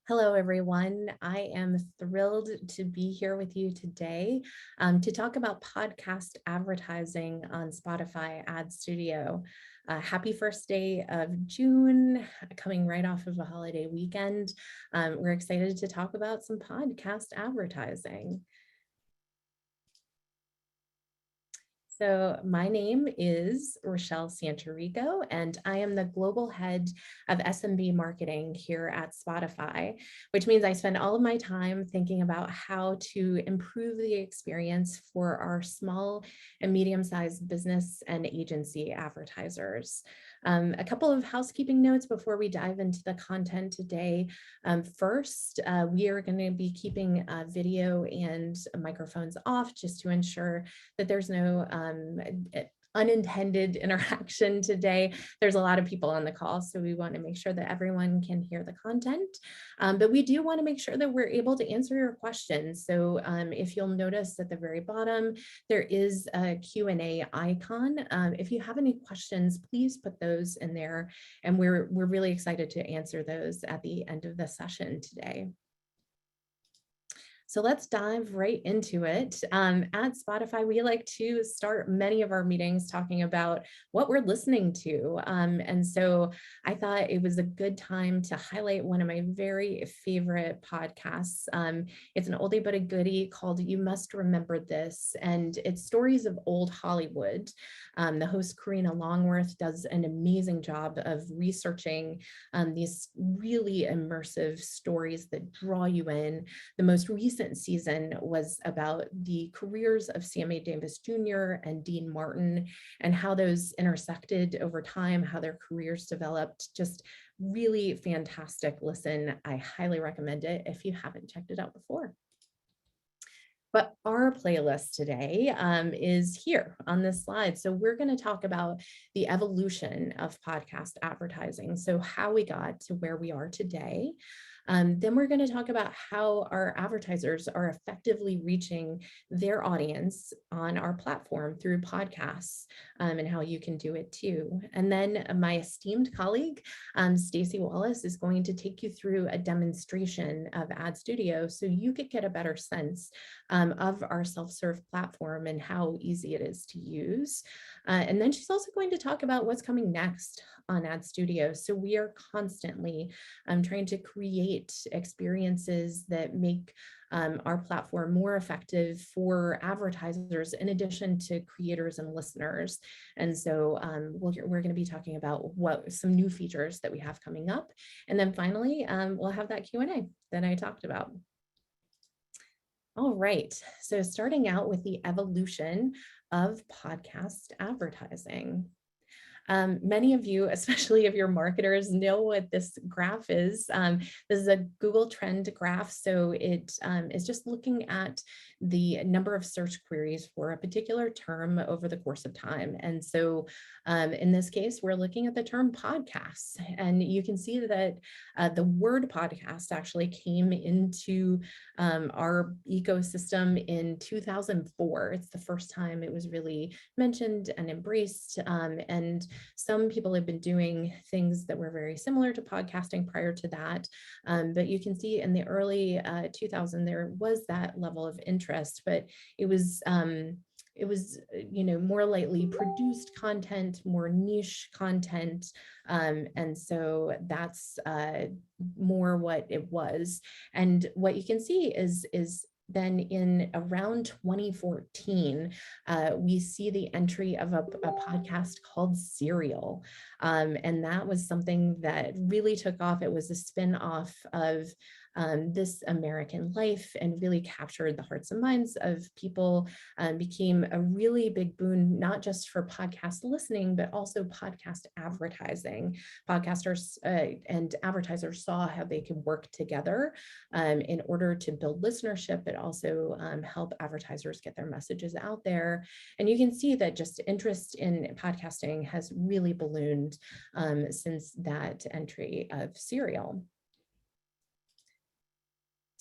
Hello, everyone. I am thrilled to be here with you today to talk about podcast advertising on Spotify Ad Studio. Happy first day of June, coming right off of a holiday weekend. We're excited to talk about some podcast advertising. So my name is Rochelle Sanchirico, and I am the global head of SMB marketing here at Spotify, which means I spend all of my time thinking about how to improve the experience for our small and medium-sized business and agency advertisers. A couple of housekeeping notes before we dive into the content today. First, we are going to be keeping video and microphones off just to ensure that there's no unintended interaction today. There's a lot of people on the call, so we want to make sure that everyone can hear the content. But we do want to make sure that we're able to answer your questions. So if you'll notice at the very bottom, there is a Q&A icon. If you have any questions, please put those in there, and we're really excited to answer those at the end of the session today. So let's dive right into it. At Spotify, we like to start many of our meetings talking about what we're listening to. And so I thought it was a good time to highlight one of my very favorite podcasts. It's an oldie but a goodie called You Must Remember This, and it's stories of old Hollywood. The host, Karina Longworth, does an amazing job of researching these really immersive stories that draw you in. The most recent season was about the careers of Sammy Davis Jr. and Dean Martin and how those intersected over time, how their careers developed. Just really fantastic listen. I highly recommend it if you haven't checked it out before. But our playlist today is here on this slide. So we're going to talk about the evolution of podcast advertising. So how we got to where we are today. Then we're going to talk about how our advertisers are effectively reaching their audience on our platform through podcasts and how you can do it too. And then my esteemed colleague, Stacey Wallace, is going to take you through a demonstration of Ad Studio so you could get a better sense of our self-serve platform and how easy it is to use. And then she's also going to talk about what's coming next on Ad Studio. So we are constantly trying to create experiences that make our platform more effective for advertisers in addition to creators and listeners. And so we're going to be talking about some new features that we have coming up. And then finally, we'll have that Q&A that I talked about. All right, so starting out with the evolution of podcast advertising. Many of you, especially if you're marketers, know what this graph is. This is a Google Trend graph. So it is just looking at the number of search queries for a particular term over the course of time. And so in this case, we're looking at the term podcasts. And you can see that the word podcast actually came into our ecosystem in 2004. It's the first time it was really mentioned and embraced. And some people have been doing things that were very similar to podcasting prior to that. But you can see in the early 2000s, there was that level of interest, but it was more lightly produced content, more niche content. And so that's more what it was. And what you can see is then in around 2014, we see the entry of a podcast called Serial. And that was something that really took off. It was a spin-off of This American Life and really captured the hearts and minds of people, became a really big boon, not just for podcast listening, but also podcast advertising. Podcasters and advertisers saw how they could work together in order to build listenership, but also help advertisers get their messages out there. And you can see that just interest in podcasting has really ballooned since that entry of Serial.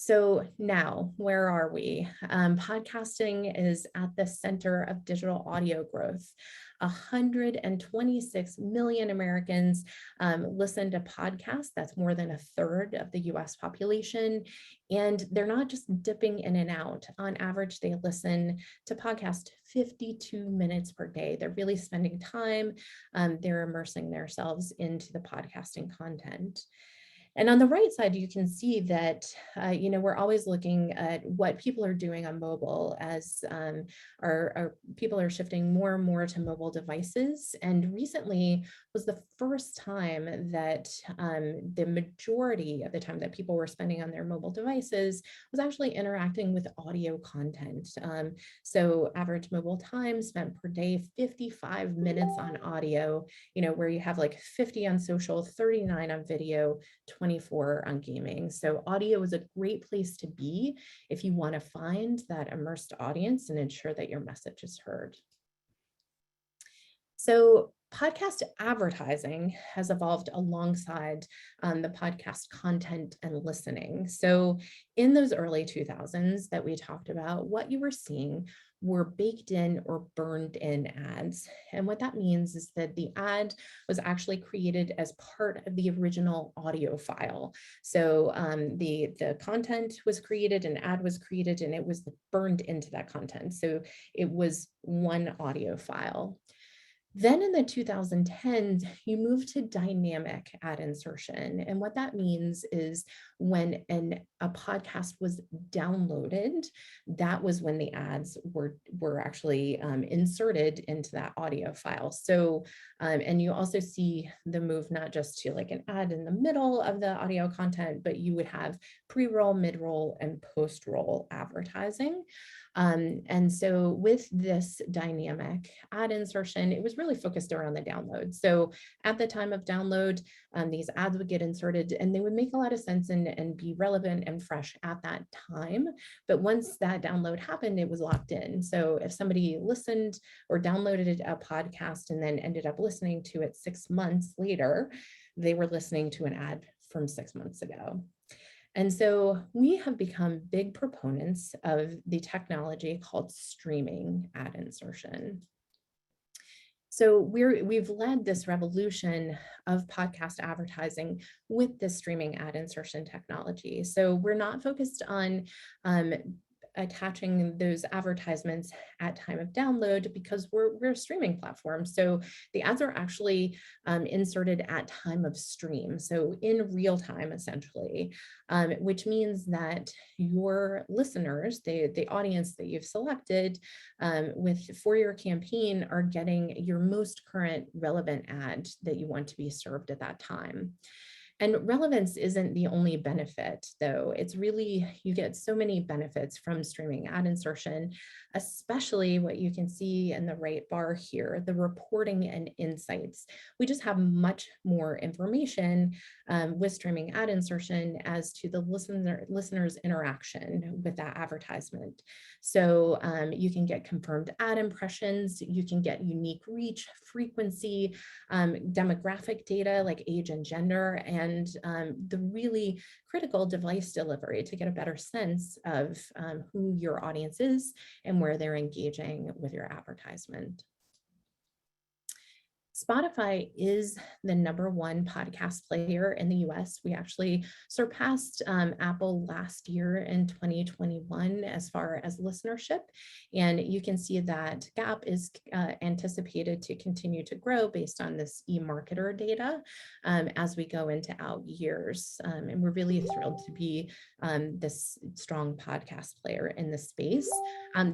So now, where are we? Podcasting is at the center of digital audio growth. 126 million Americans listen to podcasts. That's more than a third of the US population. And they're not just dipping in and out. On average, they listen to podcasts 52 minutes per day. They're really spending time. They're immersing themselves into the podcasting content. And on the right side, you can see that, we're always looking at what people are doing on mobile as our people are shifting more and more to mobile devices. And recently was the first time that the majority of the time that people were spending on their mobile devices was actually interacting with audio content. So average mobile time spent per day, 55 minutes on audio, where you have like 50 on social, 39 on video, 24 on gaming. So audio is a great place to be if you want to find that immersed audience and ensure that your message is heard. So podcast advertising has evolved alongside the podcast content and listening. So in those early 2000s that we talked about, what you were seeing were baked in or burned in ads. And what that means is that the ad was actually created as part of the original audio file. So the content was created, an ad was created, and it was burned into that content. So it was one audio file. Then in the 2010s, you move to dynamic ad insertion. And what that means is when a podcast was downloaded, that was when the ads were actually inserted into that audio file. So, and you also see the move not just to like an ad in the middle of the audio content, but you would have pre-roll, mid-roll, and post-roll advertising. And so with this dynamic ad insertion, it was really focused around the download. So at the time of download, these ads would get inserted and they would make a lot of sense and be relevant and fresh at that time. But once that download happened, it was locked in. So if somebody listened or downloaded a podcast and then ended up listening to it 6 months later, they were listening to an ad from 6 months ago. And so we have become big proponents of the technology called streaming ad insertion. So we've led this revolution of podcast advertising with the streaming ad insertion technology. So we're not focused on attaching those advertisements at time of download because we're a streaming platform. So the ads are actually inserted at time of stream. So in real time, essentially, which means that your listeners, the audience that you've selected for your campaign are getting your most current relevant ad that you want to be served at that time. And relevance isn't the only benefit, though. It's really, you get so many benefits from streaming ad insertion, especially what you can see in the right bar here, the reporting and insights. We just have much more information with streaming ad insertion as to the listener's interaction with that advertisement. So you can get confirmed ad impressions, you can get unique reach, frequency, demographic data like age and gender, and the really critical device delivery to get a better sense of who your audience is and where they're engaging with your advertisement. Spotify is the #1 podcast player in the US. We actually surpassed Apple last year in 2021 as far as listenership. And you can see that gap is anticipated to continue to grow based on this eMarketer data as we go into out years. And we're really thrilled to be this strong podcast player in the space.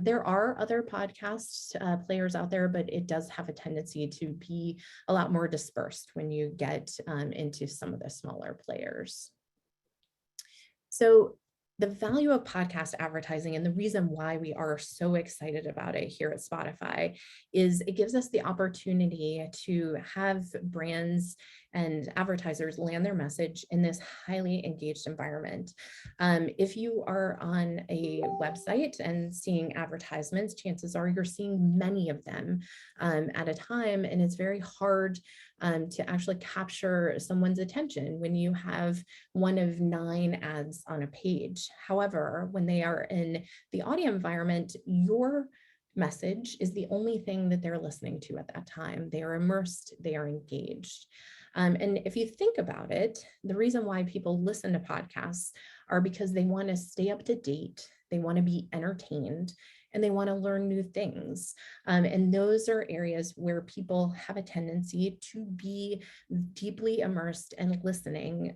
There are other podcast players out there, but it does have a tendency to be a lot more dispersed when you get into some of the smaller players. So the value of podcast advertising and the reason why we are so excited about it here at Spotify is it gives us the opportunity to have brands and advertisers land their message in this highly engaged environment. If you are on a website and seeing advertisements, chances are you're seeing many of them at a time, and it's very hard to actually capture someone's attention when you have one of 9 ads on a page. However, when they are in the audio environment, your message is the only thing that they're listening to at that time. They are immersed, they are engaged. And if you think about it, the reason why people listen to podcasts are because they want to stay up to date, they want to be entertained, and they want to learn new things. And those are areas where people have a tendency to be deeply immersed and listening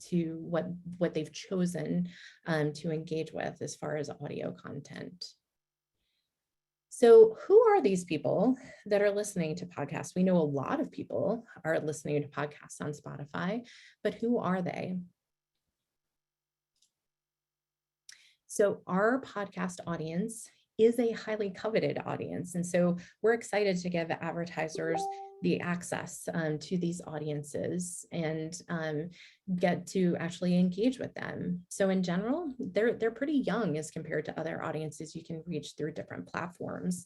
to what they've chosen to engage with as far as audio content. So who are these people that are listening to podcasts? We know a lot of people are listening to podcasts on Spotify, but who are they? So our podcast audience is a highly coveted audience. And so we're excited to give advertisers the access to these audiences and get to actually engage with them. So in general, they're pretty young as compared to other audiences you can reach through different platforms.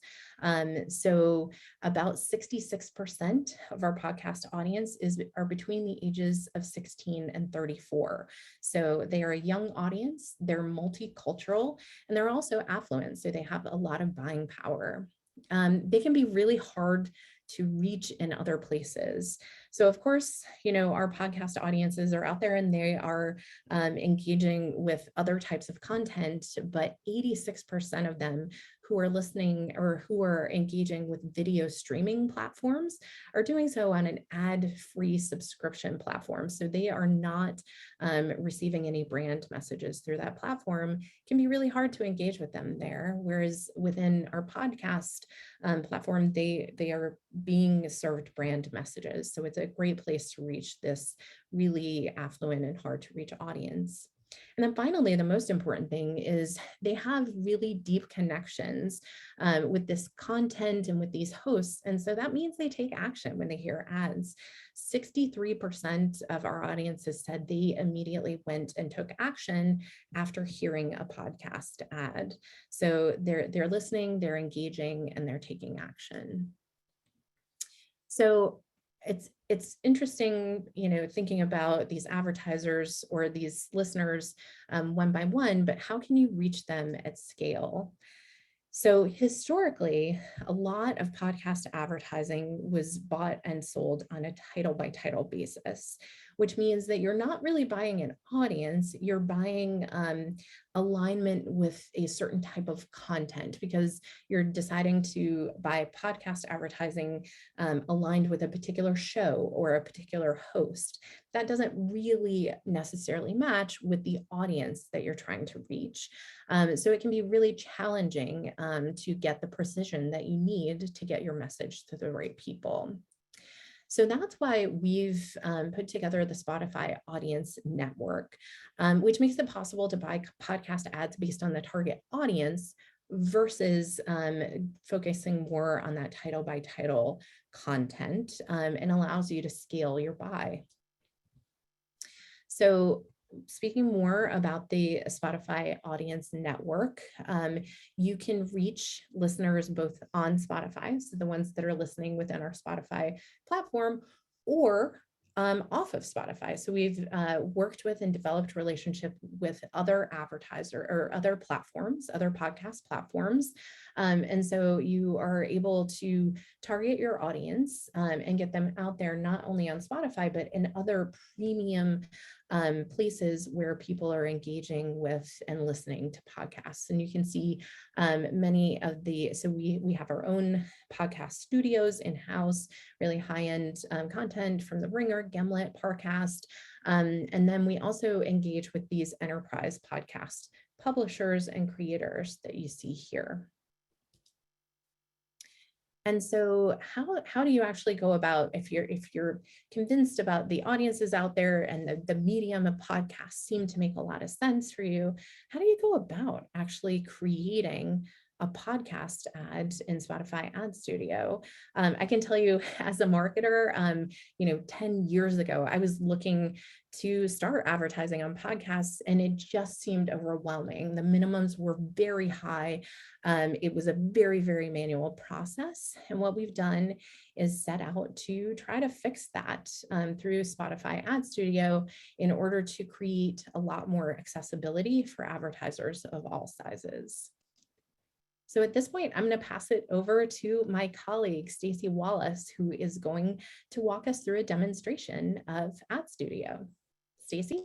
So about 66% of our podcast audience are between the ages of 16 and 34. So they are a young audience, they're multicultural, and they're also affluent. So they have a lot of buying power. They can be really hard to reach in other places. So of course, our podcast audiences are out there and they are engaging with other types of content, but 86% of them who are listening or who are engaging with video streaming platforms are doing so on an ad-free subscription platform. So they are not receiving any brand messages through that platform. It can be really hard to engage with them there. Whereas within our podcast platform, they are being served brand messages. So it's a great place to reach this really affluent and hard to reach audience. And then finally, the most important thing is they have really deep connections with this content and with these hosts. And so that means they take action when they hear ads. 63% of our audiences said they immediately went and took action after hearing a podcast ad. So they're listening, they're engaging, and they're taking action. So it's interesting, thinking about these advertisers or these listeners one by one, but how can you reach them at scale? So historically, a lot of podcast advertising was bought and sold on a title by title basis, which means that you're not really buying an audience, you're buying alignment with a certain type of content because you're deciding to buy podcast advertising aligned with a particular show or a particular host. That doesn't really necessarily match with the audience that you're trying to reach. So it can be really challenging to get the precision that you need to get your message to the right people. So that's why we've put together the Spotify Audience Network, which makes it possible to buy podcast ads based on the target audience versus focusing more on that title by title content and allows you to scale your buy. So speaking more about the Spotify Audience Network, you can reach listeners both on Spotify, so the ones that are listening within our Spotify platform, or off of Spotify. So we've worked with and developed relationship with other advertiser or other platforms, other podcast platforms. And so you are able to target your audience and get them out there, not only on Spotify, but in other premium places where people are engaging with and listening to podcasts. And you can see many of so we have our own podcast studios in-house, really high-end content from The Ringer, Gimlet, Parcast. And then we also engage with these enterprise podcast publishers and creators that you see here. And so how do you actually go about, if you're convinced about the audiences out there and the medium of podcasts seem to make a lot of sense for you, how do you go about actually creating a podcast ad in Spotify Ad Studio. I can tell you as a marketer, 10 years ago, I was looking to start advertising on podcasts and it just seemed overwhelming. The minimums were very high. It was a very, very manual process. And what we've done is set out to try to fix that through Spotify Ad Studio in order to create a lot more accessibility for advertisers of all sizes. So at this point, I'm going to pass it over to my colleague, Stacey Wallace, who is going to walk us through a demonstration of Ad Studio. Stacey?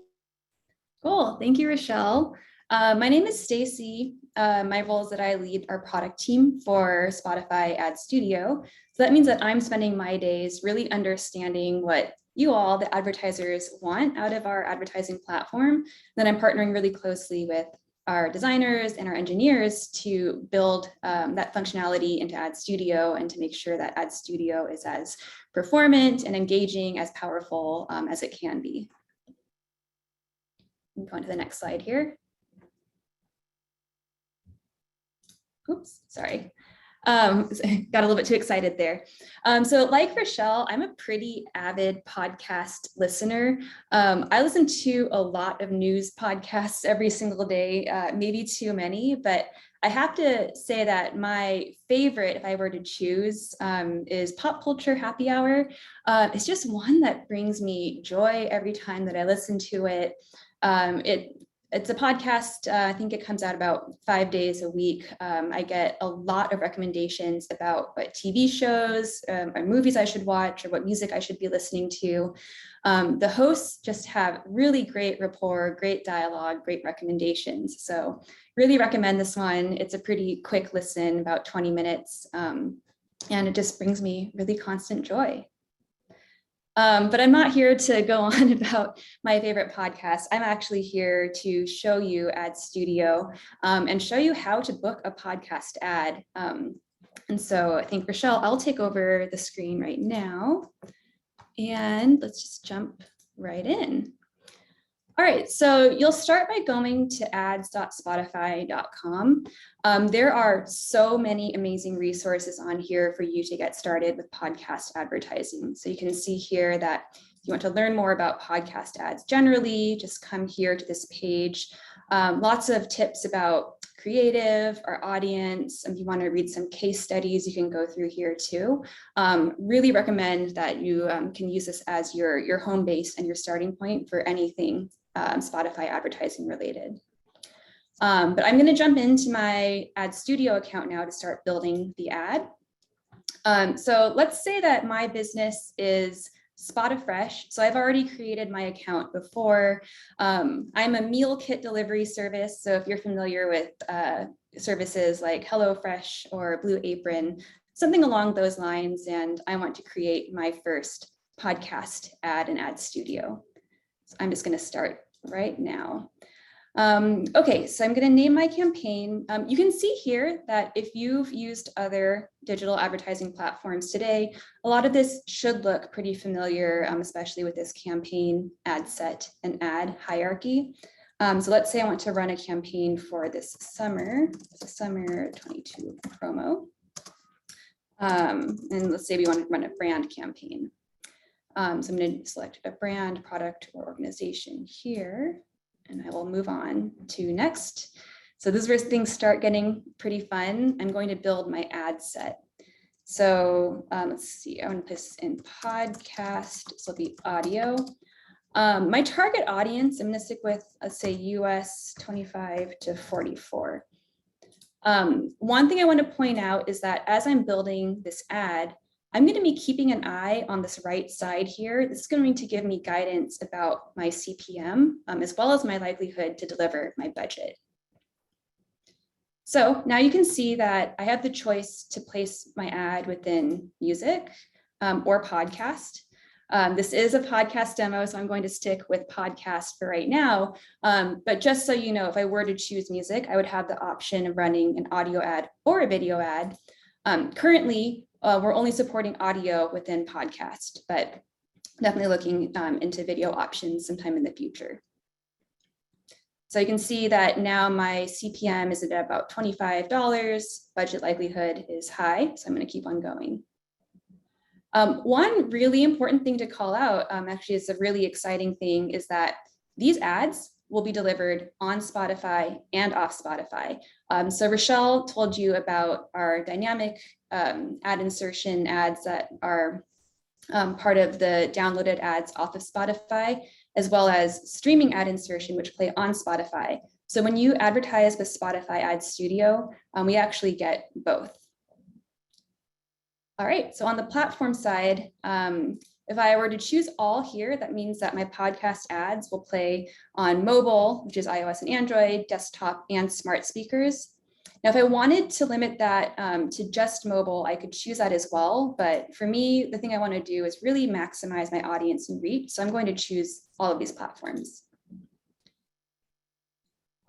Cool. Thank you, Rochelle. My name is Stacey. My role is that I lead our product team for Spotify Ad Studio. So that means that I'm spending my days really understanding what you all, the advertisers, want out of our advertising platform. Then I'm partnering really closely with our designers and our engineers to build that functionality into Ad Studio and to make sure that Ad Studio is as performant and engaging, as powerful as it can be. Go on to the next slide here. Oops, sorry. Got a little bit too excited there. So like Rochelle, I'm a pretty avid podcast listener. I listen to a lot of news podcasts every single day, maybe too many, but I have to say that my favorite, if I were to choose, is Pop Culture Happy Hour. It's just one that brings me joy every time that I listen to it. It's a podcast. I think it comes out about 5 days a week. I get a lot of recommendations about what TV shows or movies I should watch or what music I should be listening to. The hosts just have really great rapport, great dialogue, great recommendations. So really recommend this one. It's a pretty quick listen, about 20 minutes, and it just brings me really constant joy. But I'm not here to go on about my favorite podcast. I'm actually here to show you Ad Studio and show you how to book a podcast ad. And so I think, Rochelle, I'll take over the screen right now. And let's just jump right in. All right, so you'll start by going to ads.spotify.com. There are so many amazing resources on here for you to get started with podcast advertising. So you can see here that if you want to learn more about podcast ads generally, just come here to this page. Lots of tips about creative, our audience. If you want to read some case studies, you can go through here too. Really recommend that you can use this as your home base and your starting point for anything Spotify advertising related. But I'm going to jump into my Ad Studio account now to start building the ad. So let's say that my business is Spotifresh. So I've already created my account before. I'm a meal kit delivery service. So if you're familiar with services like HelloFresh or Blue Apron, something along those lines, and I want to create my first podcast ad in Ad Studio. So I'm just going to start right now. Okay, so I'm going to name my campaign. You can see here that if you've used other digital advertising platforms today, a lot of this should look pretty familiar, especially with this campaign, ad set, and ad hierarchy. So let's say I want to run a campaign for this summer, summer 22 promo. And let's say we want to run a brand campaign. So I'm going to select a brand, product, or organization here, and I will move on to next. So this is where things start getting pretty fun. I'm going to build my ad set. So let's see, I want to put this in podcast, so it'll be audio. My target audience, I'm going to stick with, let's say, US 25 to 44. One thing I want to point out is that as I'm building this ad, I'm going to be keeping an eye on this right side here. This is going to give me guidance about my CPM, as well as my likelihood to deliver my budget. So now you can see that I have the choice to place my ad within music or podcast. This is a podcast demo, so I'm going to stick with podcast for right now. But just so you know, if I were to choose music, I would have the option of running an audio ad or a video ad. Currently, we're only supporting audio within podcast, but definitely looking into video options sometime in the future. So you can see that now my CPM is at about $25, budget likelihood is high, so I'm going to keep on going. One really important thing to call out, actually it's a really exciting thing, is that these ads will be delivered on Spotify and off Spotify. So Rochelle told you about our dynamic ad insertion ads that are part of the downloaded ads off of Spotify, as well as streaming ad insertion, which play on Spotify. So when you advertise with Spotify Ad Studio, we actually get both. All right, so on the platform side, if I were to choose all here, that means that my podcast ads will play on mobile, which is iOS and Android, desktop, and smart speakers. Now, if I wanted to limit that to just mobile, I could choose that as well. But for me, the thing I want to do is really maximize my audience and reach. So I'm going to choose all of these platforms.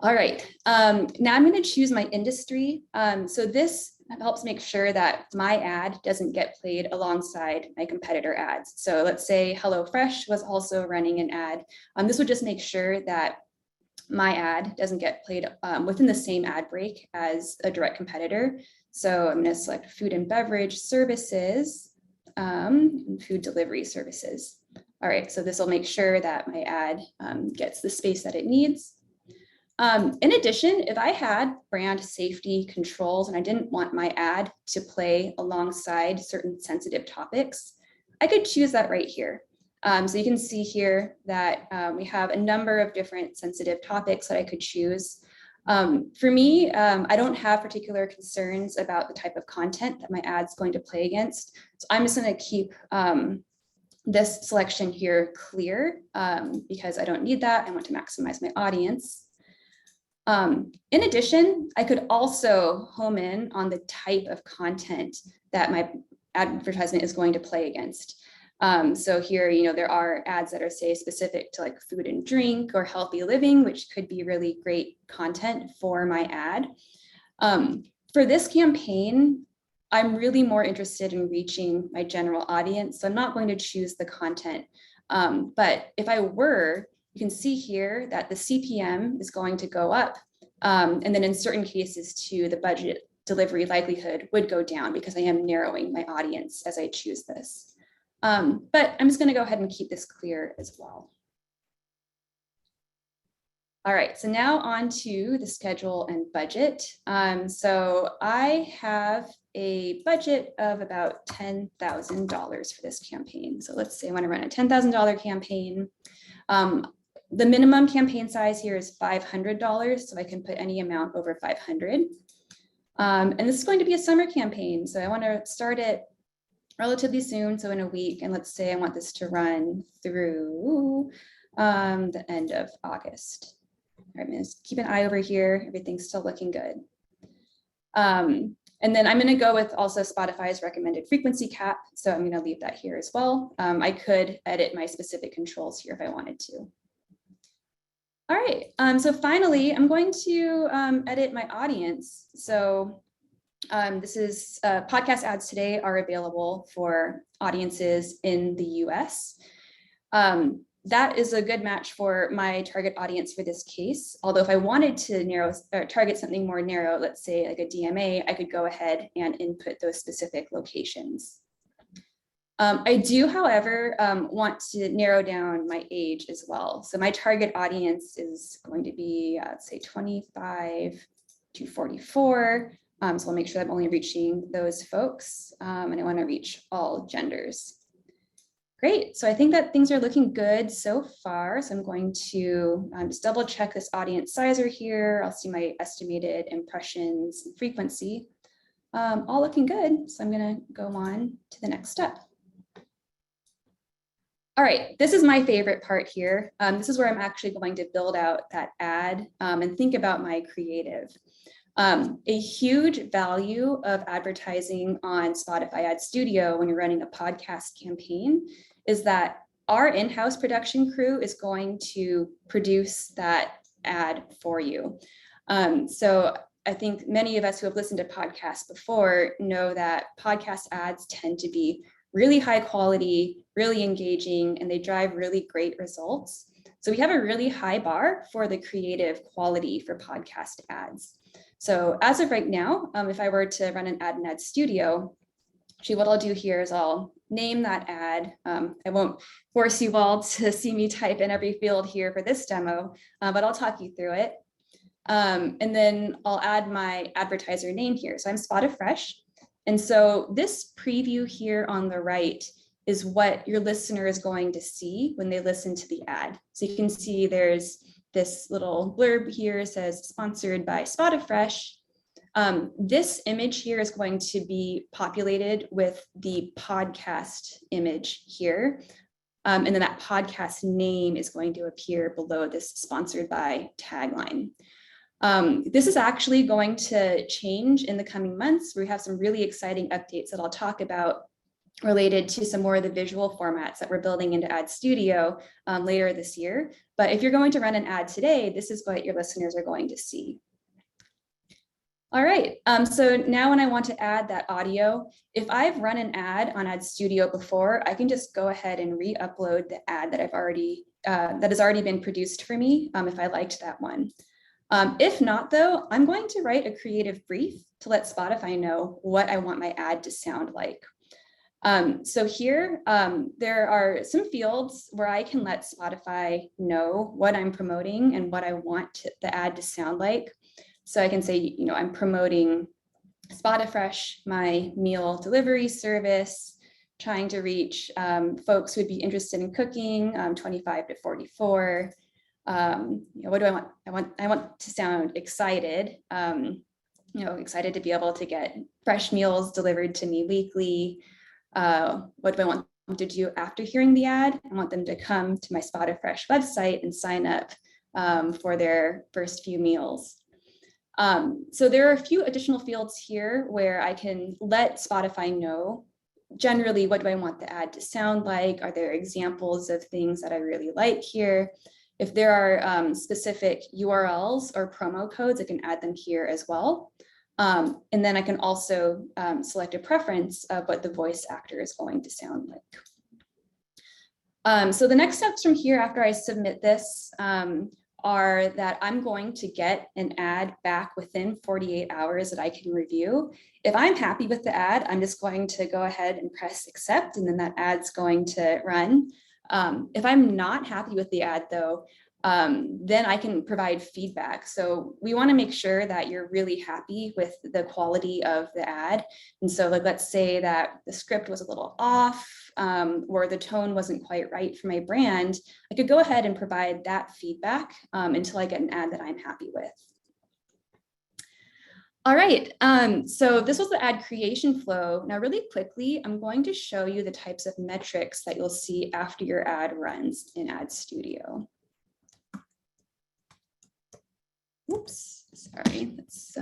All right, now I'm going to choose my industry. So this helps make sure that my ad doesn't get played alongside my competitor ads. So let's say HelloFresh was also running an ad. This would just make sure that my ad doesn't get played within the same ad break as a direct competitor. So I'm going to select food and beverage services and food delivery services. All right, so this will make sure that my ad gets the space that it needs. In addition, if I had brand safety controls and I didn't want my ad to play alongside certain sensitive topics, I could choose that right here. So you can see here that we have a number of different sensitive topics that I could choose. For me, I don't have particular concerns about the type of content that my ad's going to play against. So I'm just going to keep this selection here clear because I don't need that. I want to maximize my audience. In addition, I could also home in on the type of content that my advertisement is going to play against. So here, there are ads that are, say, specific to like food and drink or healthy living, which could be really great content for my ad. For this campaign, I'm really more interested in reaching my general audience. So I'm not going to choose the content. But if I were, you can see here that the CPM is going to go up. And then in certain cases too, the budget delivery likelihood would go down because I am narrowing my audience as I choose this. But I'm just going to go ahead and keep this clear as well. All right, so now on to the schedule and budget. So I have a budget of about $10,000 for this campaign. So let's say I want to run a $10,000 campaign. The minimum campaign size here is $500, so I can put any amount over 500. And this is going to be a summer campaign, so I want to start it relatively soon, so in a week, and let's say I want this to run through the end of August. All right, I'm going to keep an eye over here. Everything's still looking good. And then I'm going to go with also Spotify's recommended frequency cap, so I'm going to leave that here as well. I could edit my specific controls here if I wanted to. All right, so finally, I'm going to edit my audience. So this is podcast ads today are available for audiences in the US. That is a good match for my target audience for this case. Although if I wanted to narrow or target something more narrow, let's say like a DMA, I could go ahead and input those specific locations. I do, however, want to narrow down my age as well. So my target audience is going to be, let's say 25 to 44. So I'll make sure I'm only reaching those folks, and I want to reach all genders. Great, so I think that things are looking good so far. So I'm going to just double check this audience sizer here. I'll see my estimated impressions and frequency. All looking good, so I'm going to go on to the next step. All right, this is my favorite part here. This is where I'm actually going to build out that ad and think about my creative. A huge value of advertising on Spotify Ad Studio when you're running a podcast campaign is that our in-house production crew is going to produce that ad for you. So I think many of us who have listened to podcasts before know that podcast ads tend to be really high quality, really engaging, and they drive really great results. So we have a really high bar for the creative quality for podcast ads. So as of right now, if I were to run an ad in Ad Studio, actually what I'll do here is I'll name that ad. I won't force you all to see me type in every field here for this demo, but I'll talk you through it. And then I'll add my advertiser name here. So I'm Spot Fresh. And so this preview here on the right is what your listener is going to see when they listen to the ad. So you can see there's this little blurb here, says sponsored by Spot Fresh. This image here is going to be populated with the podcast image here. And then that podcast name is going to appear below this sponsored by tagline. This is actually going to change in the coming months. We have some really exciting updates that I'll talk about related to some more of the visual formats that we're building into Ad Studio later this year. But if you're going to run an ad today, this is what your listeners are going to see. All right, so now when I want to add that audio, if I've run an ad on Ad Studio before, I can just go ahead and re-upload the ad that that has already been produced for me if I liked that one. If not though, I'm going to write a creative brief to let Spotify know what I want my ad to sound like. So here, there are some fields where I can let Spotify know what I'm promoting and what I want the ad to sound like. So I can say, I'm promoting Spot Fresh, my meal delivery service, trying to reach folks who would be interested in cooking, 25 to 44. What do I want? I want to sound excited, excited to be able to get fresh meals delivered to me weekly. What do I want them to do after hearing the ad? I want them to come to my Spot Fresh website and sign up for their first few meals. So there are a few additional fields here where I can let Spotify know generally what do I want the ad to sound like? Are there examples of things that I really like here? If there are specific URLs or promo codes, I can add them here as well. And then I can also select a preference of what the voice actor is going to sound like. So the next steps from here after I submit this are that I'm going to get an ad back within 48 hours that I can review. If I'm happy with the ad, I'm just going to go ahead and press accept, and then that ad's going to run. If I'm not happy with the ad though, then I can provide feedback. So we want to make sure that you're really happy with the quality of the ad. And so let's say that the script was a little off, or the tone wasn't quite right for my brand. I could go ahead and provide that feedback until I get an ad that I'm happy with. All right, so this was the ad creation flow. Now really quickly, I'm going to show you the types of metrics that you'll see after your ad runs in Ad Studio. Oops, sorry, let's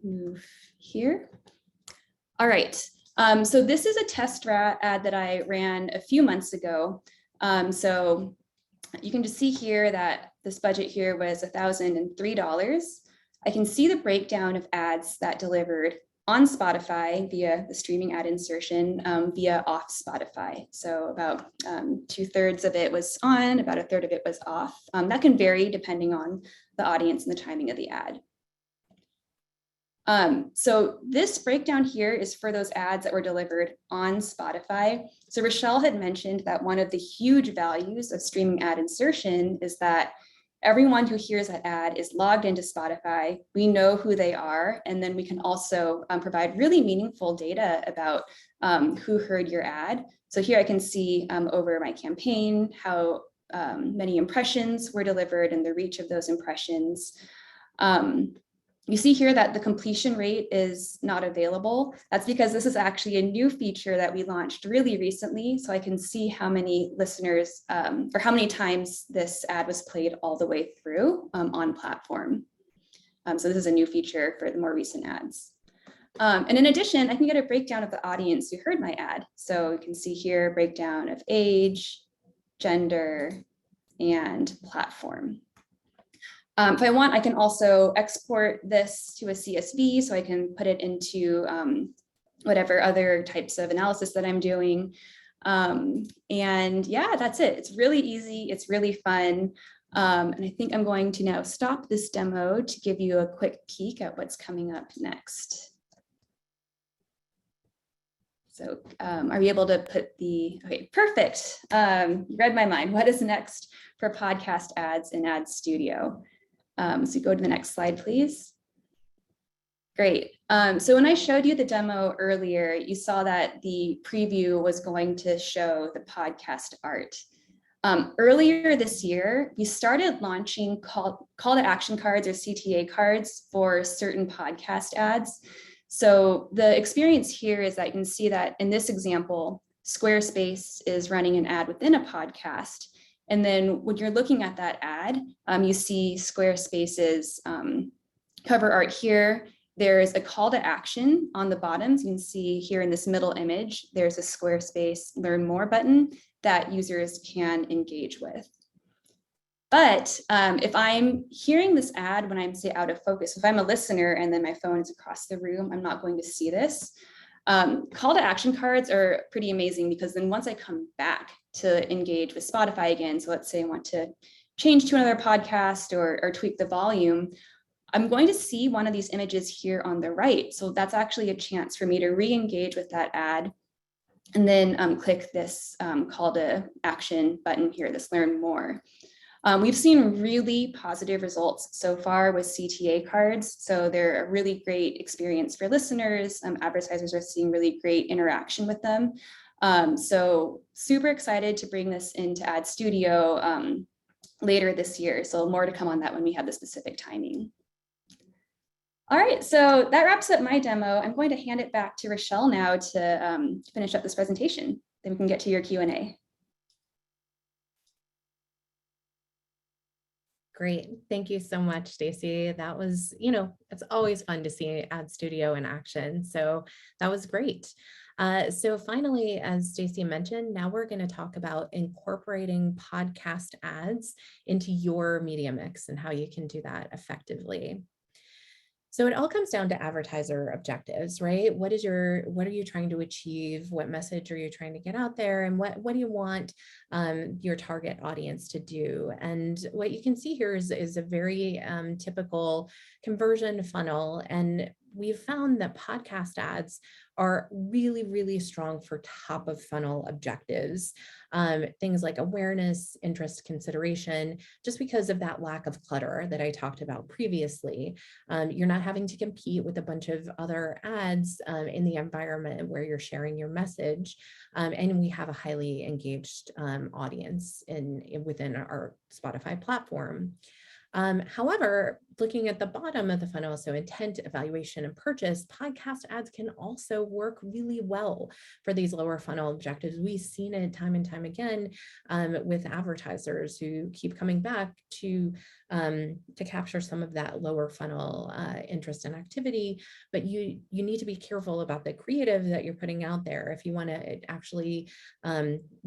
move here. All right, so this is a test ad that I ran a few months ago. So you can just see here that this budget here was $1,003. I can see the breakdown of ads that delivered on Spotify via the streaming ad insertion via off Spotify. So about 2/3 of it was on, about 1/3 of it was off. That can vary depending on the audience and the timing of the ad. So this breakdown here is for those ads that were delivered on Spotify. So Rochelle had mentioned that one of the huge values of streaming ad insertion is that everyone who hears that ad is logged into Spotify. We know who they are, and then we can also provide really meaningful data about who heard your ad. So here I can see over my campaign how many impressions were delivered and the reach of those impressions. You see here that the completion rate is not available. That's because this is actually a new feature that we launched really recently. So I can see how many listeners or how many times this ad was played all the way through on platform. So this is a new feature for the more recent ads. And in addition, I can get a breakdown of the audience who heard my ad. So you can see here a breakdown of age, gender, and platform. If I want, I can also export this to a CSV so I can put it into whatever other types of analysis that I'm doing. And yeah, that's it. It's really easy. It's really fun. And I think I'm going to now stop this demo to give you a quick peek at what's coming up next. So are we able to put okay, perfect. You read my mind. What is next for podcast ads in Ad Studio? So go to the next slide, please. Great. So when I showed you the demo earlier, you saw that the preview was going to show the podcast art. Earlier this year, we started launching call to action cards or CTA cards for certain podcast ads. So the experience here is that you can see that in this example, Squarespace is running an ad within a podcast. And then when you're looking at that ad, you see Squarespace's cover art here. There's a call to action on the bottom. So you can see here in this middle image, there's a Squarespace Learn More button that users can engage with. But if I'm hearing this ad when I'm, say, out of focus, if I'm a listener and then my phone is across the room, I'm not going to see this. Call to action cards are pretty amazing because then once I come back to engage with Spotify again, so let's say I want to change to another podcast or tweak the volume, I'm going to see one of these images here on the right. So that's actually a chance for me to re-engage with that ad and then click this call to action button here, this Learn More. We've seen really positive results so far with CTA cards. So they're a really great experience for listeners. Advertisers are seeing really great interaction with them. So super excited to bring this into Ad Studio later this year. So more to come on that when we have the specific timing. All right, so that wraps up my demo. I'm going to hand it back to Rochelle now to finish up this presentation. Then we can get to your Q&A. Great. Thank you so much, Stacey. That was, it's always fun to see Ad Studio in action. So that was great. So finally, as Stacey mentioned, now we're going to talk about incorporating podcast ads into your media mix and how you can do that effectively. So it all comes down to advertiser objectives, right? What are you trying to achieve? What message are you trying to get out there? And what do you want your target audience to do? And what you can see here is a very typical conversion funnel. And we've found that podcast ads are really, really strong for top of funnel objectives. Things like awareness, interest, consideration, just because of that lack of clutter that I talked about previously. You're not having to compete with a bunch of other ads in the environment where you're sharing your message. And we have a highly engaged audience within our Spotify platform. However, looking at the bottom of the funnel, so intent, evaluation, and purchase, podcast ads can also work really well for these lower funnel objectives. We've seen it time and time again with advertisers who keep coming back to capture some of that lower funnel interest and activity. But you need to be careful about the creative that you're putting out there. If you want to actually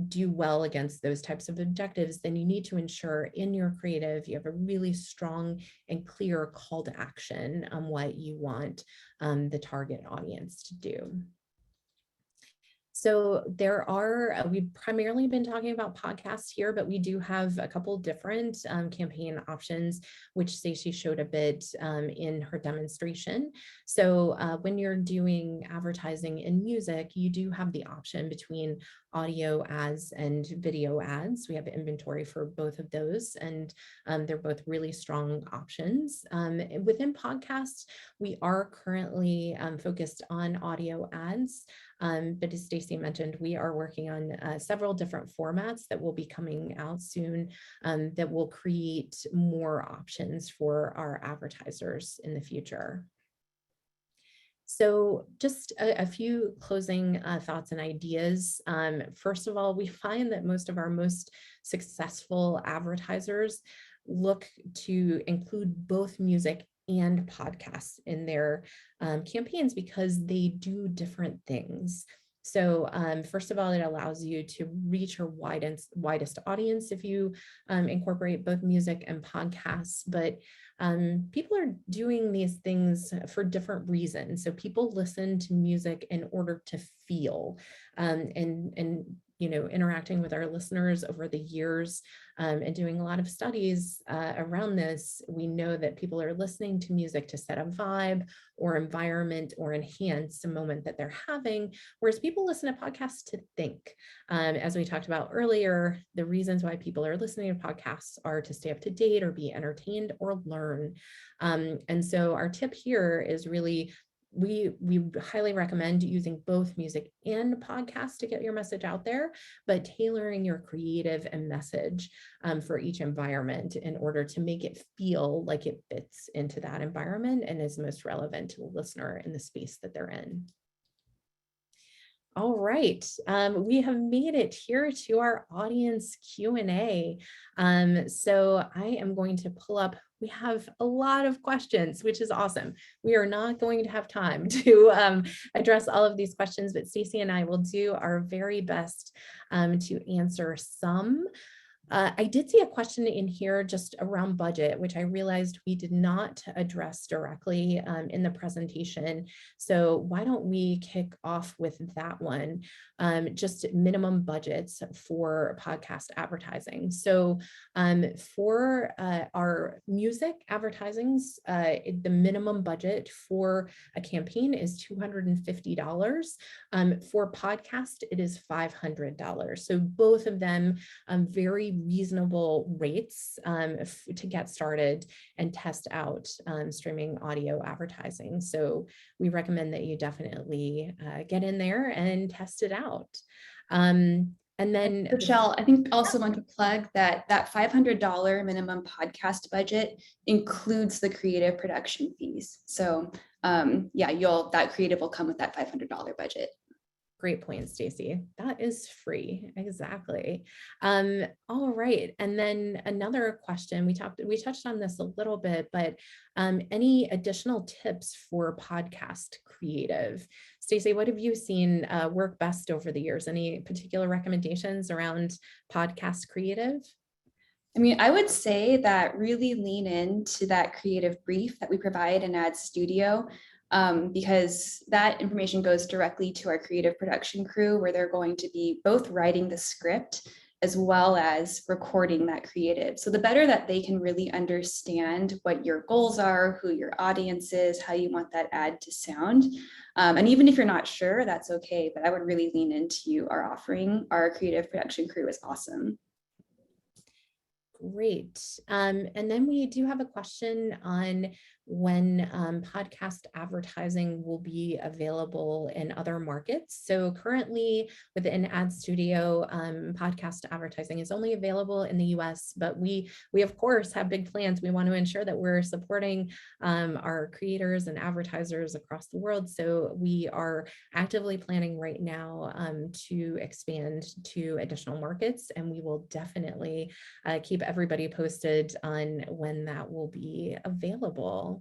do well against those types of objectives, then you need to ensure in your creative you have a really strong and clear call to action on what you want the target audience to do. So we've primarily been talking about podcasts here, but we do have a couple different campaign options, which Stacey showed a bit in her demonstration. So when you're doing advertising in music, you do have the option between audio ads and video ads. We have inventory for both of those, and they're both really strong options. Within podcasts, we are currently focused on audio ads. But as Stacey mentioned, we are working on several different formats that will be coming out soon that will create more options for our advertisers in the future. So just a few closing thoughts and ideas. First of all, we find that most of our most successful advertisers look to include both music and podcasts in their campaigns because they do different things. So first of all, it allows you to reach your widest audience if you incorporate both music and podcasts, but people are doing these things for different reasons. So people listen to music in order to feel, and interacting with our listeners over the years and doing a lot of studies around this, we know that people are listening to music to set a vibe or environment or enhance a moment that they're having, whereas people listen to podcasts to think. As we talked about earlier, the reasons why people are listening to podcasts are to stay up to date or be entertained or learn. And so our tip here is really we highly recommend using both music and podcasts to get your message out there, but tailoring your creative and message for each environment in order to make it feel like it fits into that environment and is most relevant to the listener in the space that they're in. All right, we have made it here to our audience Q&A. So I am going to pull up, we have a lot of questions, which is awesome. We are not going to have time to address all of these questions, but Stacey and I will do our very best to answer some. I did see a question in here just around budget, which I realized we did not address directly in the presentation. So why don't we kick off with that one? Just minimum budgets for podcast advertising. So for our music advertisings, the minimum budget for a campaign is $250. For podcast, it is $500. So both of them very reasonable rates to get started and test out streaming audio advertising. So we recommend that you definitely get in there and test it out. And then Rochelle, I think also want to plug that $500 minimum podcast budget includes the creative production fees. So yeah, that creative will come with that $500 budget. Great point, Stacey. That is free. Exactly. All right. And then another question, we touched on this a little bit, but any additional tips for podcast creative? Stacey, what have you seen work best over the years? Any particular recommendations around podcast creative? I mean, I would say that really lean into that creative brief that we provide in Ad Studio. Because that information goes directly to our creative production crew, where they're going to be both writing the script as well as recording that creative. So the better that they can really understand what your goals are, who your audience is, how you want that ad to sound. And even if you're not sure, that's okay, but I would really lean into our offering. Our creative production crew is awesome. Great. And then we do have a question on when podcast advertising will be available in other markets. So currently within Ad Studio, podcast advertising is only available in the US, but we of course have big plans. We want to ensure that we're supporting our creators and advertisers across the world. So we are actively planning right now to expand to additional markets, and we will definitely keep everybody posted on when that will be available.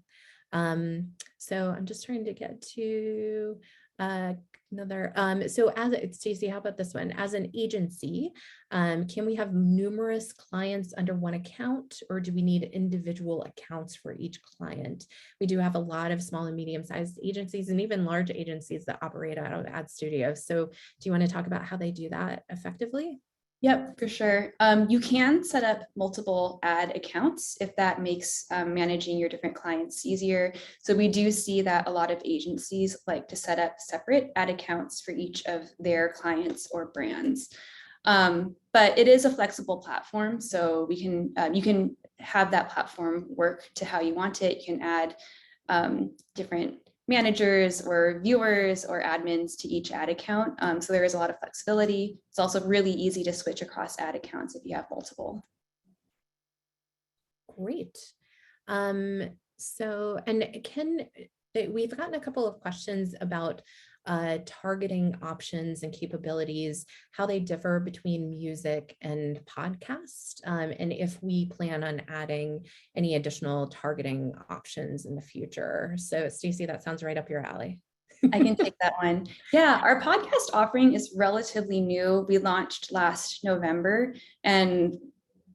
So I'm just trying to get to another. So Stacey, how about this one? As an agency, can we have numerous clients under one account, or do we need individual accounts for each client? We do have a lot of small and medium-sized agencies and even large agencies that operate out of Ad Studio. So do you want to talk about how they do that effectively? Yep, for sure. You can set up multiple ad accounts if that makes managing your different clients easier. So we do see that a lot of agencies like to set up separate ad accounts for each of their clients or brands. But it is a flexible platform, so you can have that platform work to how you want it. You can add different managers or viewers or admins to each ad account. So there is a lot of flexibility. It's also really easy to switch across ad accounts if you have multiple. Great. So, and we've gotten a couple of questions about targeting options and capabilities, how they differ between music and podcast, and if we plan on adding any additional targeting options in the future. So Stacey, that sounds right up your alley. I can take that one. Yeah, our podcast offering is relatively new. We launched last November, and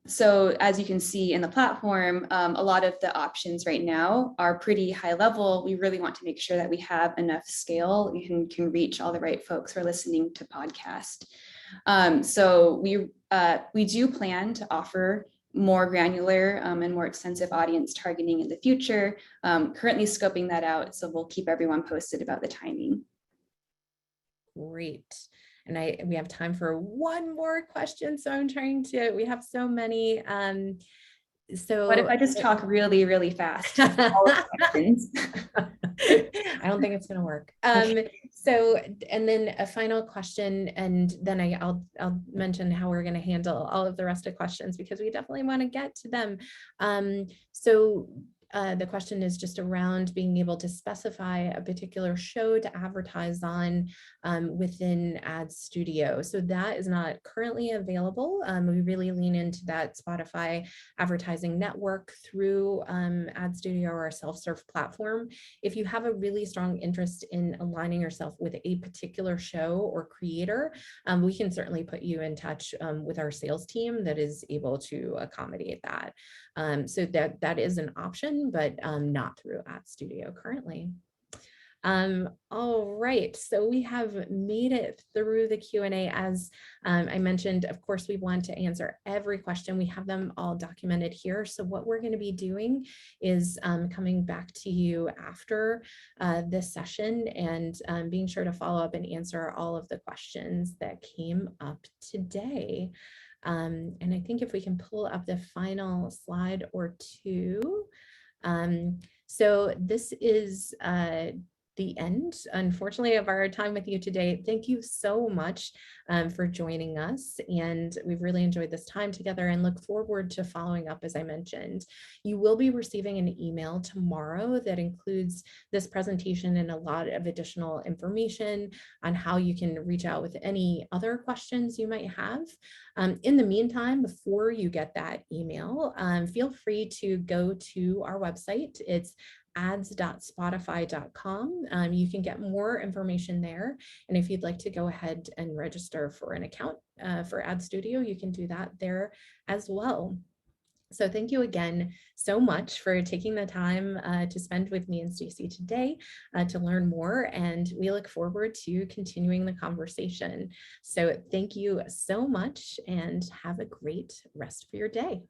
so as you can see in the platform, a lot of the options right now are pretty high level. We really want to make sure that we have enough scale and can reach all the right folks who are listening to podcast. So we do plan to offer more granular and more extensive audience targeting in the future. Currently scoping that out, so we'll keep everyone posted about the timing. Great. And we have time for one more question. So I'm trying to, we have so many. So what if I just talk really, really fast? All the questions. I don't think it's going to work. So, and then a final question, and then I'll mention how we're going to handle all of the rest of questions, because we definitely want to get to them. The question is just around being able to specify a particular show to advertise on within Ad Studio. So that is not currently available. We really lean into that Spotify advertising network through Ad Studio, or our self-serve platform. If you have a really strong interest in aligning yourself with a particular show or creator, we can certainly put you in touch with our sales team that is able to accommodate that. So that is an option, but not through Ad Studio currently. All right, so we have made it through the Q&A. As I mentioned, of course, we want to answer every question. We have them all documented here. So what we're going to be doing is coming back to you after this session and being sure to follow up and answer all of the questions that came up today. And I think if we can pull up the final slide or two. So this is the end, unfortunately, of our time with you today. Thank you so much for joining us. And we've really enjoyed this time together and look forward to following up, as I mentioned. You will be receiving an email tomorrow that includes this presentation and a lot of additional information on how you can reach out with any other questions you might have. In the meantime, before you get that email, feel free to go to our website. It's ads.spotify.com. You can get more information there. And if you'd like to go ahead and register for an account for Ad Studio, you can do that there as well. So thank you again so much for taking the time to spend with me and Stacey today to learn more. And we look forward to continuing the conversation. So thank you so much and have a great rest of your day.